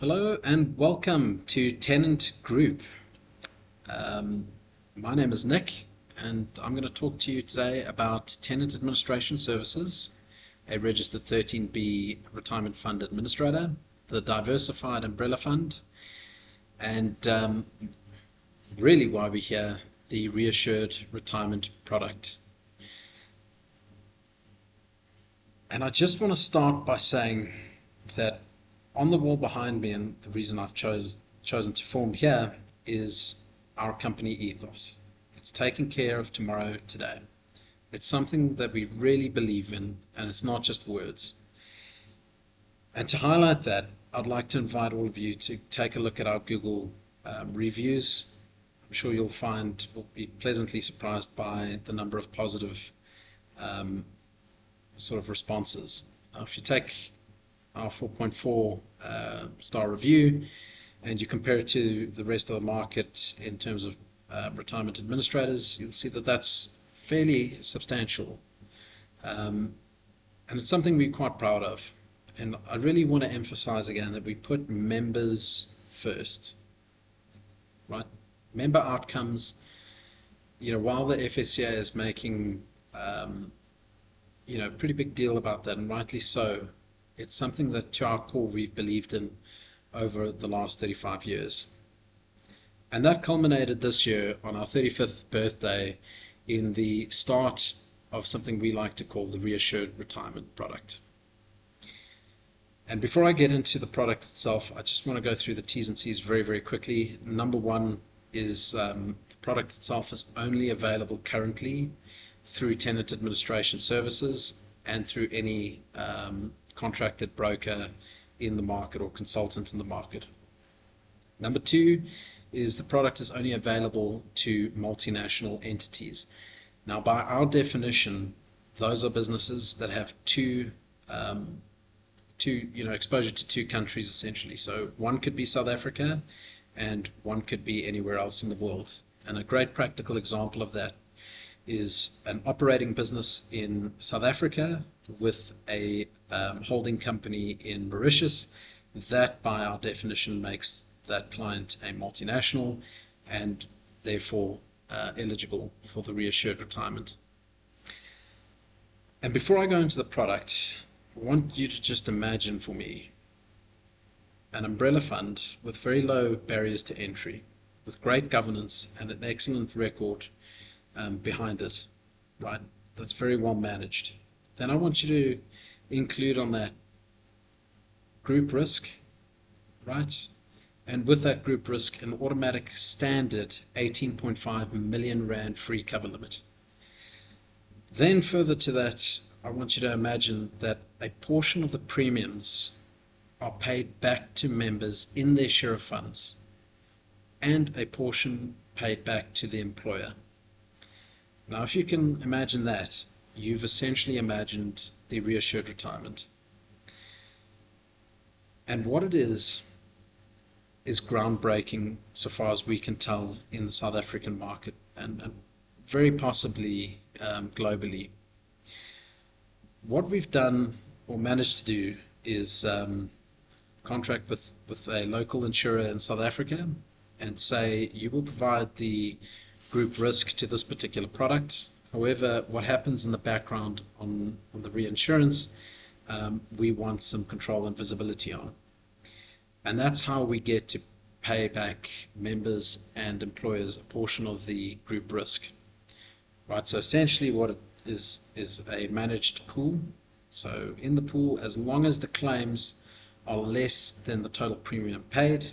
Hello and welcome to Tennant Group. Um, my name is Nick, and I'm going to talk to you today about Tenant Administration Services, a registered 13B retirement fund administrator, the Diversified Umbrella Fund, and really why we're here, the Reassured Retirement Product. And I just want to start by saying that on the wall behind me, and the reason I've chosen to form here, is our company ethos. It's taking care of tomorrow today. It's something that we really believe in, and it's not just words. And to highlight that, I'd like to invite all of you to take a look at our Google reviews. I'm sure you'll be pleasantly surprised by the number of positive sort of responses. If you take our 4.4 star review and you compare it to the rest of the market in terms of retirement administrators, you'll see that that's fairly substantial. And it's something we're quite proud of. And I really want to emphasize again that we put members first, right? Member outcomes, while the FSCA is making, pretty big deal about that, and rightly so, it's something that to our core we've believed in over the last 35 years. And that culminated this year on our 35th birthday in the start of something we like to call the Reassured Retirement Product. And before I get into the product itself, I just want to go through the T's and C's very, very quickly. Number one is the product itself is only available currently through Tennant Administration Services and through any contracted broker in the market or consultant in the market. Number two is the product is only available to multinational entities. Now, by our definition, those are businesses that have exposure to two countries essentially. So one could be South Africa and one could be anywhere else in the world. And a great practical example of that is an operating business in South Africa with a holding company in Mauritius. That, by our definition, makes that client a multinational and therefore eligible for the Reassured Retirement. And before I go into the product, I want you to just imagine for me an umbrella fund with very low barriers to entry, with great governance and an excellent record behind it, right? That's very well managed. Then I want you to include on that group risk, right? And with that group risk, an automatic standard 18.5 million rand free cover limit. Then further to that, I want you to imagine that a portion of the premiums are paid back to members in their share of funds and a portion paid back to the employer. Now, if you can imagine that, you've essentially imagined the Reassured Retirement. And what it is groundbreaking so far as we can tell in the South African market and very possibly globally. What we've done or managed to do is contract with a local insurer in South Africa and say, you will provide the group risk to this particular product. However, what happens in the background on the reinsurance, we want some control and visibility on. And that's how we get to pay back members and employers a portion of the group risk. Right, so essentially what it is a managed pool. So in the pool, as long as the claims are less than the total premium paid,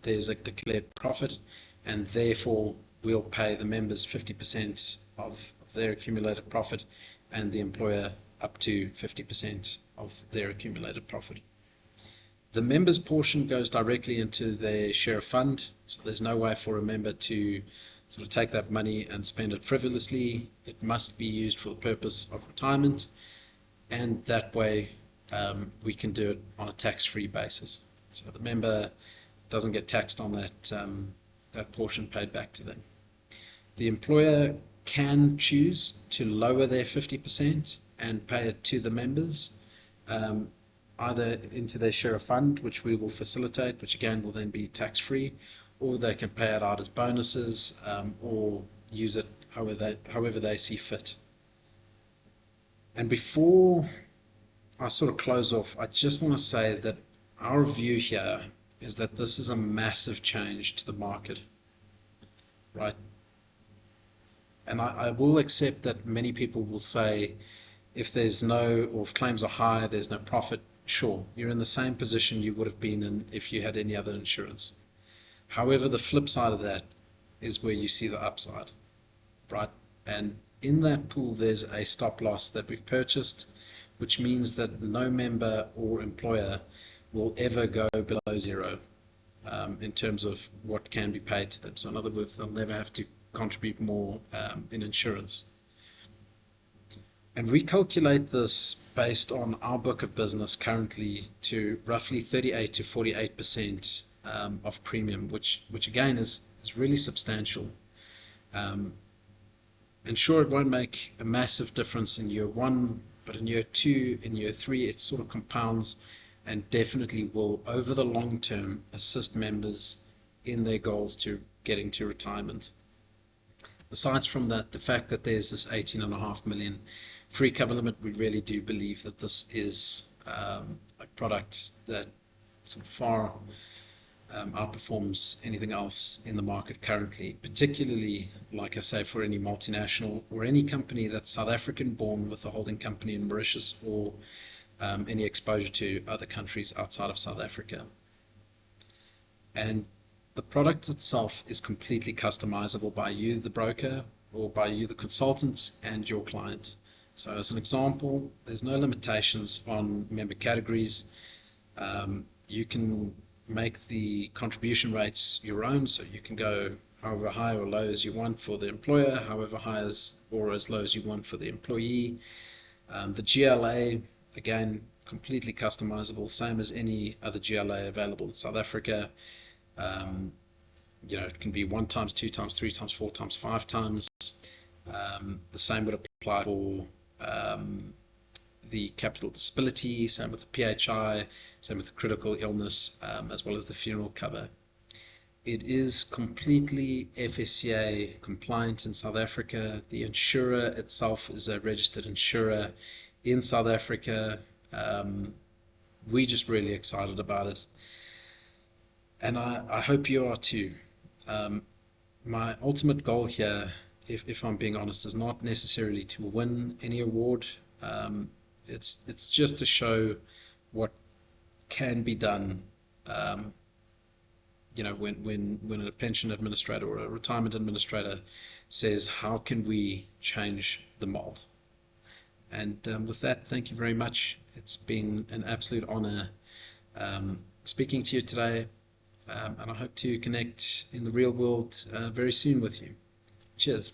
there's a declared profit, and therefore we'll pay the members 50% of their accumulated profit and the employer up to 50% of their accumulated profit. The members portion goes directly into their share fund, so there's no way for a member to sort of take that money and spend it frivolously. It must be used for the purpose of retirement, and that way we can do it on a tax-free basis. So the member doesn't get taxed on that portion paid back to them. The employer can choose to lower their 50% and pay it to the members. either into their share of fund, which we will facilitate, which again will then be tax-free, or they can pay it out as bonuses, or use it however they see fit. And before I sort of close off, I just want to say that our view here is that this is a massive change to the market, right? And I will accept that many people will say, if there's no, or if claims are high, there's no profit. Sure, you're in the same position you would have been in if you had any other insurance. However, the flip side of that is where you see the upside, right? And in that pool, there's a stop loss that we've purchased, which means that no member or employer will ever go below zero in terms of what can be paid to them. So in other words, they'll never have to contribute more in insurance. And we calculate this based on our book of business currently to roughly 38 to 48% of premium, which again is really substantial. And sure, it won't make a massive difference in year one, but in year two, in year three, it sort of compounds and definitely will, over the long term, assist members in their goals to getting to retirement. Aside from that, the fact that there's this 18.5 million free cover limit, we really do believe that this is a product that sort of far outperforms anything else in the market currently, particularly, like I say, for any multinational or any company that's South African born with a holding company in Mauritius, or any exposure to other countries outside of South Africa. And the product itself is completely customizable by you, the broker, or by you, the consultant, and your client. So as an example, there's no limitations on member categories. You can make the contribution rates your own, so you can go however high or low as you want for the employer, however high or as low as you want for the employee. The GLA, again, completely customizable, same as any other GLA available in South Africa. It can be 1 times, 2 times, 3 times, 4 times, 5 times. The same would apply for the capital disability, same with the PHI, same with the critical illness, as well as the funeral cover. It is completely FSCA compliant in South Africa. The insurer itself is a registered insurer in South Africa. We're just really excited about it. And I hope you are too. My ultimate goal here, if I'm being honest, is not necessarily to win any award. It's just to show what can be done. When a pension administrator or a retirement administrator says, how can we change the mold? And with that, thank you very much. It's been an absolute honor speaking to you today, and I hope to connect in the real world very soon with you. Cheers.